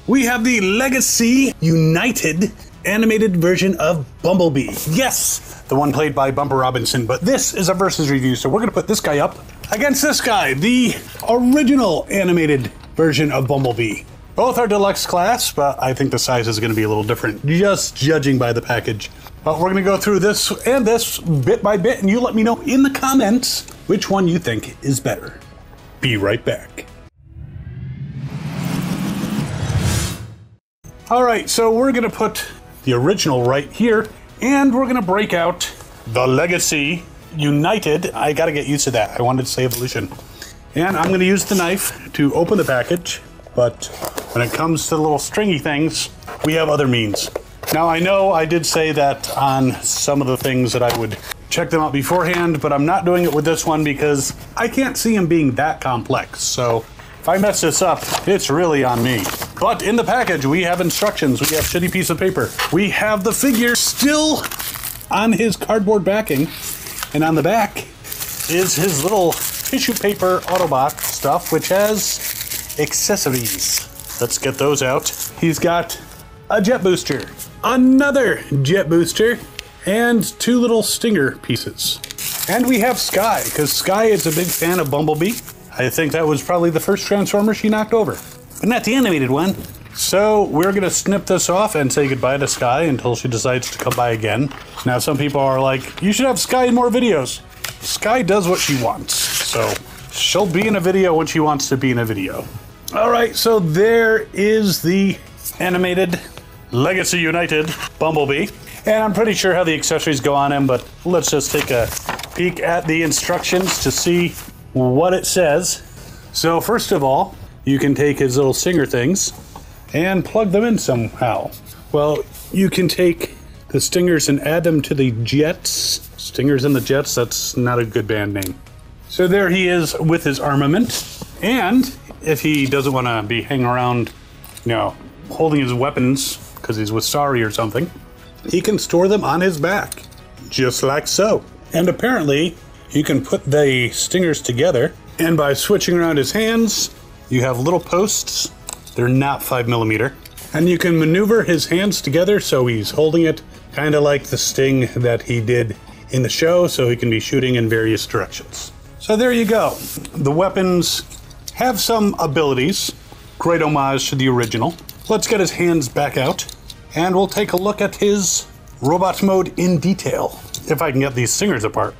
we have the Legacy United animated version of Bumblebee. Yes, the one played by Bumper Robinson, but this is a versus review, so we're gonna put this guy up against this guy, the original animated version of Bumblebee. Both are deluxe class, but I think the size is gonna be a little different, just judging by the package. But we're gonna go through this and this bit by bit, and you let me know in the comments which one you think is better. Be right back. All right, so we're gonna put the original right here, and we're gonna break out the Legacy United. I gotta get used to that. I wanted to say Evolution. And I'm gonna use the knife to open the package, but when it comes to the little stringy things, we have other means. Now I know I did say that on some of the things that I would check them out beforehand, but I'm not doing it with this one because I can't see them being that complex. So if I mess this up, it's really on me. But in the package, we have instructions. We have a shitty piece of paper. We have the figure still on his cardboard backing. And on the back is his little tissue paper Autobot stuff, which has accessories. Let's get those out. He's got a jet booster, another jet booster, and two little Stinger pieces. And we have Skye, because Skye is a big fan of Bumblebee. I think that was probably the first Transformer she knocked over, but not the animated one. So we're gonna snip this off and say goodbye to Skye until she decides to come by again. Now some people are like, you should have Skye in more videos. Skye does what she wants, so she'll be in a video when she wants to be in a video. All right, so there is the animated Legacy United Bumblebee. And I'm pretty sure how the accessories go on him, but let's just take a peek at the instructions to see what it says. So first of all, you can take his little Stinger things and plug them in somehow. Well, you can take the Stingers and add them to the Jets. Stingers and the Jets, that's not a good band name. So there he is with his armament. And if he doesn't want to be hanging around, you know, holding his weapons because he's with Sari or something, he can store them on his back, just like so. And apparently, you can put the Stingers together, and by switching around his hands, you have little posts. They're not 5mm. And you can maneuver his hands together so he's holding it, kind of like the Sting that he did in the show, so he can be shooting in various directions. So there you go. The weapons have some abilities. Great homage to the original. Let's get his hands back out, and we'll take a look at his robot mode in detail, if I can get these Stingers apart.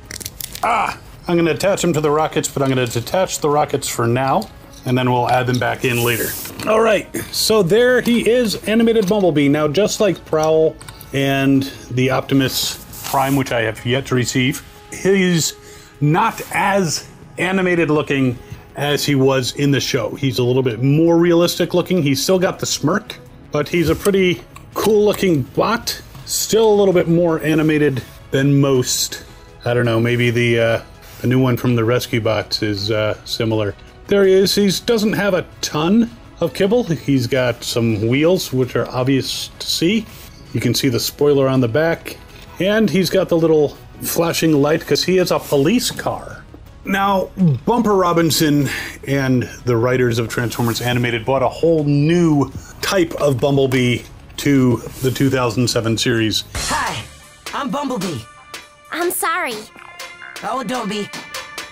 I'm going to attach them to the rockets, but I'm going to detach the rockets for now, and then we'll add them back in later. All right, so there he is, animated Bumblebee. Now, just like Prowl and the Optimus Prime, which I have yet to receive, he's not as animated looking as he was in the show. He's a little bit more realistic looking. He's still got the smirk, but he's a pretty cool looking bot. Still a little bit more animated than most. I don't know, maybe the new one from the Rescue Bots is similar. There he is. He doesn't have a ton of kibble. He's got some wheels, which are obvious to see. You can see the spoiler on the back. And he's got the little flashing light because he is a police car. Now, Bumper Robinson and the writers of Transformers Animated brought a whole new type of Bumblebee to the 2007 series. Hi, I'm Bumblebee. I'm sorry. Oh, don't be.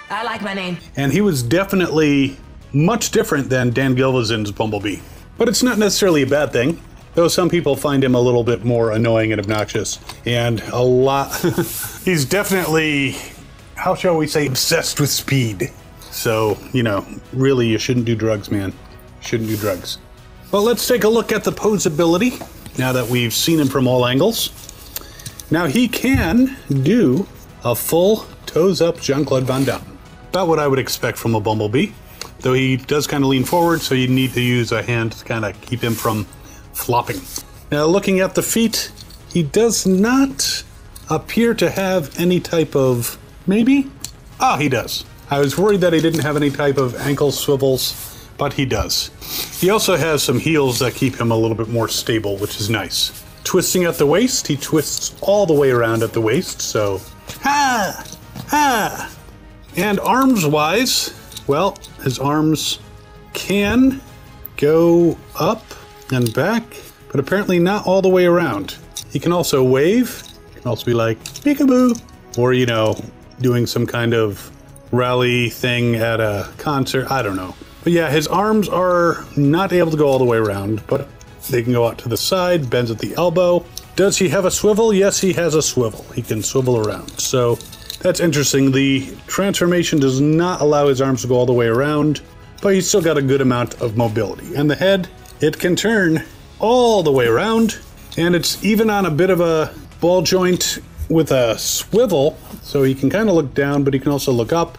I like my name. And he was definitely much different than Dan Gilvezan's Bumblebee. But it's not necessarily a bad thing, though some people find him a little bit more annoying and obnoxious. And a lot... he's definitely, how shall we say, obsessed with speed. So, you know, really you shouldn't do drugs, man. Shouldn't do drugs. Well, let's take a look at the posability, now that we've seen him from all angles. Now, he can do a full toes-up Jean-Claude Van Damme. About what I would expect from a Bumblebee, though he does kind of lean forward, so you need to use a hand to kind of keep him from flopping. Now, looking at the feet, he does not appear to have any type of... maybe? Ah, he does. I was worried that he didn't have any type of ankle swivels, but he does. He also has some heels that keep him a little bit more stable, which is nice. Twisting at the waist, he twists all the way around at the waist, so... ha! Ha! And arms-wise, well, his arms can go up and back, but apparently not all the way around. He can also wave. He can also be like, peekaboo, or, you know, doing some kind of rally thing at a concert. I don't know. But yeah, his arms are not able to go all the way around, but they can go out to the side, bends at the elbow. Does he have a swivel? Yes, he has a swivel. He can swivel around. So that's interesting. The transformation does not allow his arms to go all the way around, but he's still got a good amount of mobility. And the head, it can turn all the way around, and it's even on a bit of a ball joint with a swivel, so he can kind of look down, but he can also look up.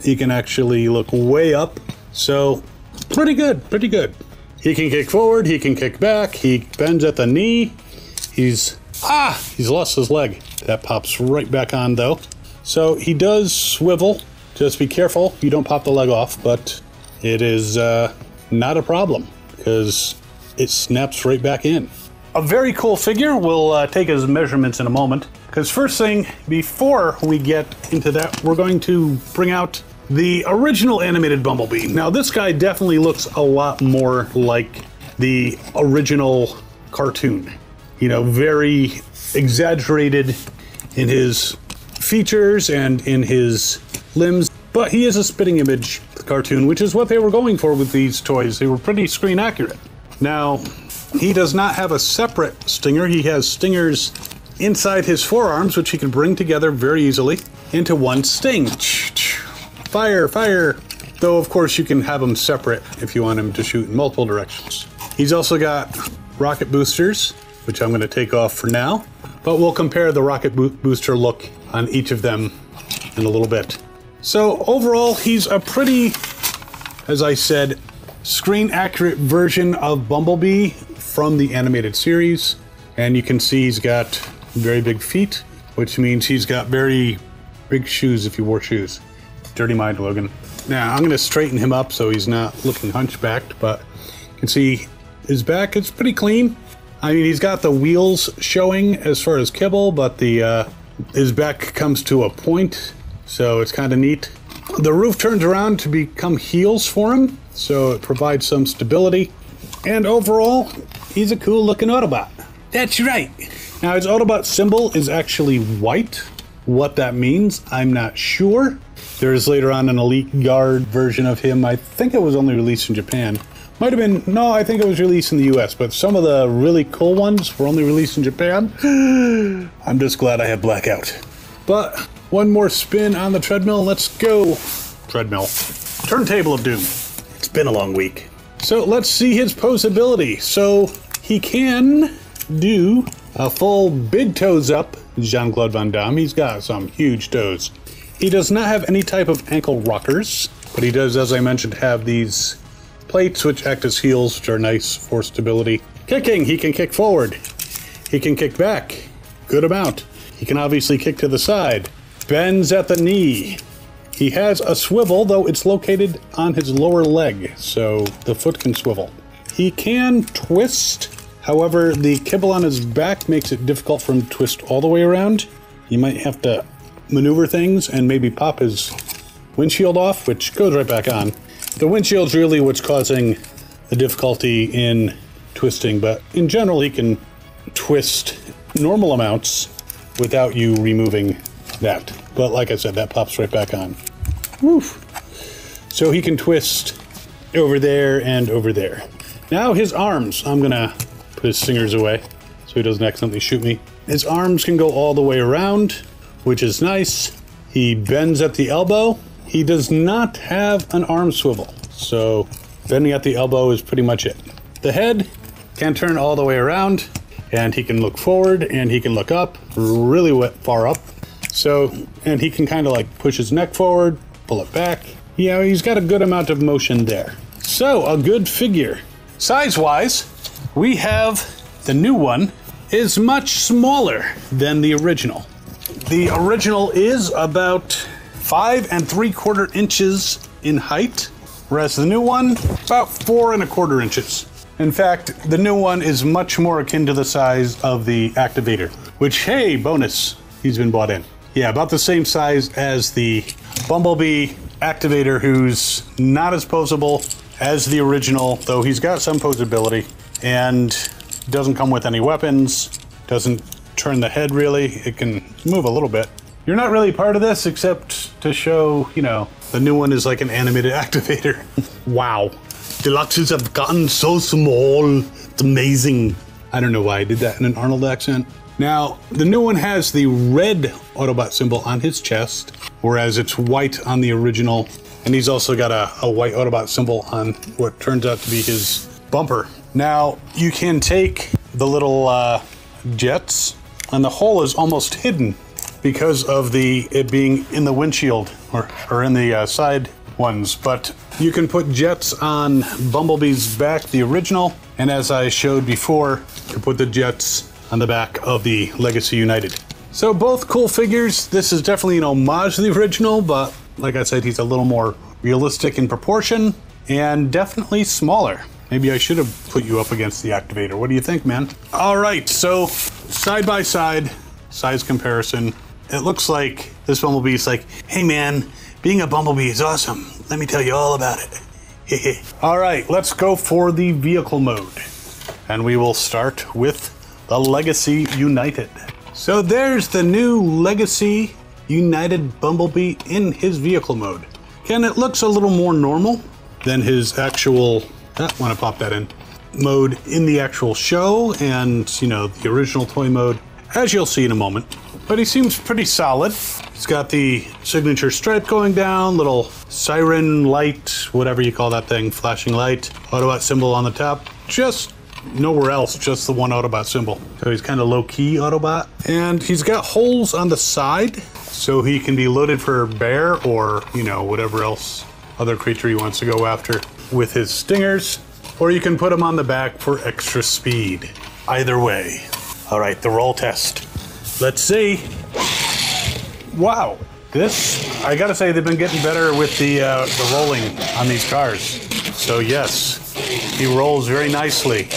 He can actually look way up. So pretty good, pretty good. He can kick forward, he can kick back, he bends at the knee. He's lost his leg. That pops right back on though. So he does swivel. Just be careful you don't pop the leg off, but it is not a problem because it snaps right back in. A very cool figure. We'll take his measurements in a moment, because first thing, before we get into that, we're going to bring out the original animated Bumblebee. Now this guy definitely looks a lot more like the original cartoon. You know, very exaggerated in his features and in his limbs, but he is a spitting image cartoon, which is what they were going for with these toys. They were pretty screen accurate. Now, he does not have a separate stinger. He has stingers inside his forearms, which he can bring together very easily into one sting. Fire, fire. Though, of course, you can have them separate if you want him to shoot in multiple directions. He's also got rocket boosters, which I'm going to take off for now, but we'll compare the rocket booster look on each of them in a little bit. So overall, he's a pretty, as I said, screen accurate version of Bumblebee from the animated series. And you can see he's got very big feet, which means he's got very big shoes if he wore shoes. Dirty mind, Logan. Now I'm going to straighten him up so he's not looking hunchbacked, but you can see his back is pretty clean. I mean, he's got the wheels showing as far as kibble, but the his back comes to a point, so it's kind of neat. The roof turns around to become heels for him, so it provides some stability. And overall, he's a cool looking Autobot. That's right. Now his Autobot symbol is actually white. What that means, I'm not sure. There's later on an Elite Guard version of him. I think it was only released in Japan. Might have been, no, I think it was released in the US, but some of the really cool ones were only released in Japan. I'm just glad I have blackout. But one more spin on the treadmill. Let's go. Treadmill. Turntable of Doom. It's been a long week. So let's see his posability. So he can do a full big toes up Jean-Claude Van Damme. He's got some huge toes. He does not have any type of ankle rockers, but he does, as I mentioned, have these plates which act as heels, which are nice for stability. Kicking, he can kick forward. He can kick back. Good amount. He can obviously kick to the side. Bends at the knee. He has a swivel, though it's located on his lower leg, so the foot can swivel. He can twist. However, the kibble on his back makes it difficult for him to twist all the way around. You might have to maneuver things and maybe pop his windshield off, which goes right back on. The windshield's really what's causing the difficulty in twisting, but in general he can twist normal amounts without you removing that. But like I said, that pops right back on. Woof. So he can twist over there and over there. Now his arms. I'm gonna put his stingers away so he doesn't accidentally shoot me. His arms can go all the way around, which is nice. He bends at the elbow. He does not have an arm swivel, so bending at the elbow is pretty much it. The head can turn all the way around, and he can look forward, and he can look up, really far up. So, and he can kind of like push his neck forward, pull it back. You know, he's got a good amount of motion there. So, a good figure. Size-wise, we have the new one is much smaller than the original. The original is about 5 3/4 inches in height, whereas the new one, about 4 1/4 inches. In fact, the new one is much more akin to the size of the Activator, which, hey, bonus, he's been bought in. Yeah, about the same size as the Bumblebee Activator, who's not as posable as the original, though he's got some posability. and doesn't come with any weapons, doesn't turn the head really. It can move a little bit. You're not really part of this except to show, you know, the new one is like an animated activator. Wow. Deluxes have gotten so small. It's amazing. I don't know why I did that in an Arnold accent. Now, the new one has the red Autobot symbol on his chest, whereas it's white on the original. And he's also got a white Autobot symbol on what turns out to be his bumper. Now, you can take the little jets, and the hole is almost hidden because of it being in the windshield or in the side ones. But you can put jets on Bumblebee's back, the original, and as I showed before, you put the jets on the back of the Legacy United. So both cool figures. This is definitely an homage to the original, but like I said, he's a little more realistic in proportion and definitely smaller. Maybe I should have put you up against the Activator. What do you think, man? All right, so side by side, size comparison. It looks like this Bumblebee is like, hey man, being a Bumblebee is awesome. Let me tell you all about it. All right, let's go for the vehicle mode. And we will start with the Legacy United. So there's the new Legacy United Bumblebee in his vehicle mode. Again, it looks a little more normal than his actual, I want to pop that in, mode in the actual show and, you know, the original toy mode, as you'll see in a moment. But he seems pretty solid. He's got the signature stripe going down, little siren light, whatever you call that thing, flashing light, Autobot symbol on the top. Just nowhere else, just the one Autobot symbol. So he's kind of low-key Autobot. And he's got holes on the side, so he can be loaded for bear or, you know, whatever else other creature he wants to go after with his stingers. Or you can put him on the back for extra speed. Either way. All right, the roll test. Let's see. Wow, this, I gotta say, they've been getting better with the rolling on these cars. So yes, he rolls very nicely.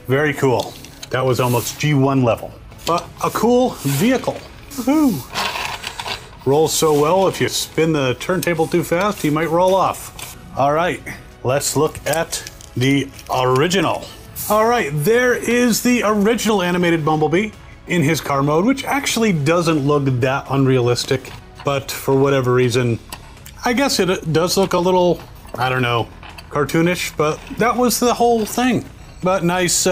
Very cool. That was almost G1 level. But a cool vehicle. Woohoo! Rolls so well, if you spin the turntable too fast, he might roll off. All right, let's look at the original. All right, there is the original animated Bumblebee in his car mode, which actually doesn't look that unrealistic, but for whatever reason, I guess it does look a little, I don't know, cartoonish, but that was the whole thing. But nice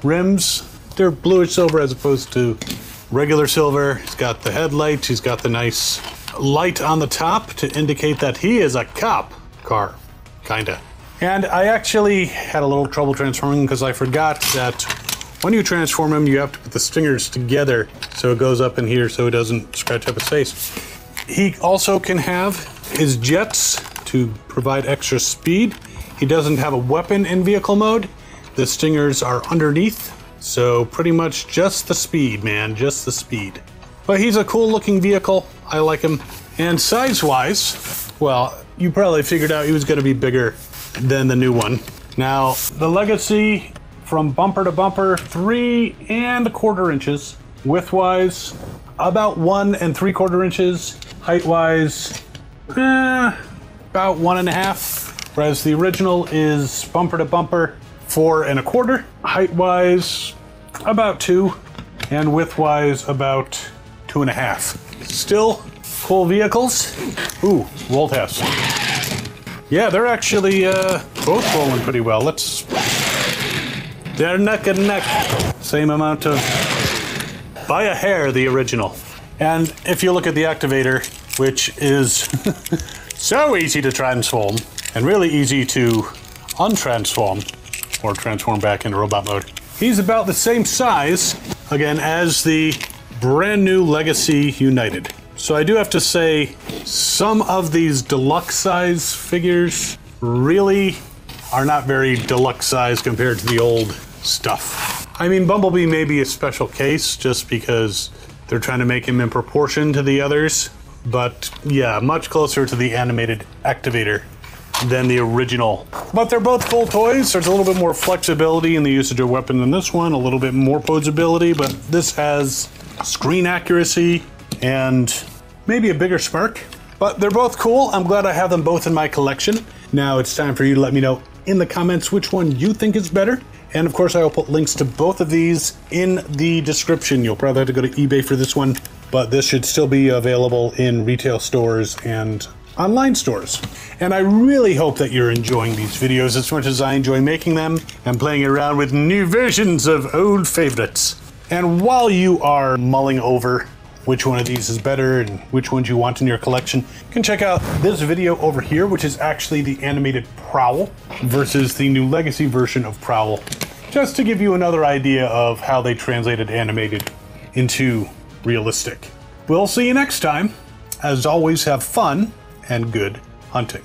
rims. They're bluish silver as opposed to regular silver. He's got the headlights. He's got the nice light on the top to indicate that he is a cop car, kinda. And I actually had a little trouble transforming because I forgot that when you transform him, you have to put the stingers together so it goes up in here so it doesn't scratch up his face. He also can have his jets to provide extra speed. He doesn't have a weapon in vehicle mode. The stingers are underneath, so pretty much just the speed, man, just the speed. But he's a cool looking vehicle. I like him. And size-wise, well, you probably figured out he was going to be bigger than the new one. Now, the Legacy, from bumper to bumper, 3 1/4 inches. Width-wise, about 1 3/4 inches. Height-wise, about 1.5. Whereas the original is bumper to bumper, 4 1/4. Height-wise, about 2. And width-wise, about 2.5. Still cool vehicles. Ooh, roll test. Yeah, they're actually both rolling pretty well. They're neck and neck. Same amount of, by a hair, the original. And if you look at the Activator, which is so easy to transform and really easy to untransform or transform back into robot mode, he's about the same size, again, as the brand new Legacy United. So I do have to say, some of these deluxe size figures really are not very deluxe size compared to the old stuff. I mean, Bumblebee may be a special case just because they're trying to make him in proportion to the others, but yeah, much closer to the animated Activator than the original. But they're both cool toys. There's a little bit more flexibility in the usage of weapon than this one, a little bit more posability, but this has screen accuracy and maybe a bigger spark. But they're both cool. I'm glad I have them both in my collection. Now it's time for you to let me know in the comments which one you think is better. And of course, I will put links to both of these in the description. You'll probably have to go to eBay for this one, but this should still be available in retail stores and online stores. And I really hope that you're enjoying these videos as much as I enjoy making them and playing around with new versions of old favorites. And while you are mulling over which one of these is better and which ones you want in your collection, you can check out this video over here, which is actually the animated Prowl versus the new Legacy version of Prowl, just to give you another idea of how they translated animated into realistic. We'll see you next time. As always, have fun and good hunting.